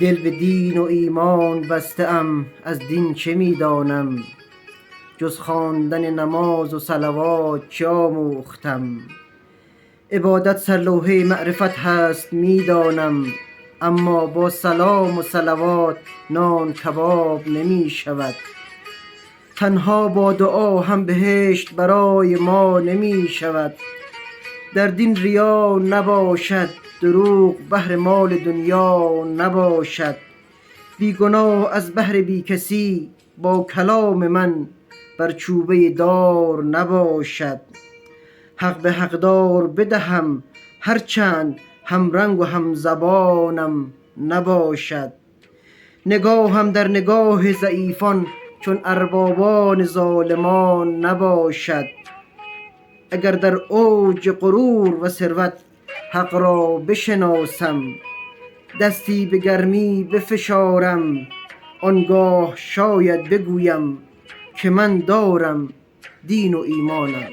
دل به دین و ایمان بسته ام، از دین چه می دانم؟ جز خواندن نماز و صلوات چه آموختم؟ عبادت سر لوحه معرفت هست می دانم، اما با سلام و صلوات نان کباب نمی شود. تنها با دعا هم بهشت برای ما نمی شود. در دین ریا نباشد، دروغ بهر مال دنیا نباشد. بی گناه از بهر بی کسی، با کلام من بر چوبه دار نباشد. حق به حقدار بدهم هرچند هم رنگ و هم زبانم نباشد. نگاهم در نگاه ضعیفان چون اربابان ظالمان نباشد. اگر در اوج غرور و ثروت حق را بشناسم، دستی به گرمی بفشارم، آنگاه شاید بگویم که من دارم دین و ایمانم.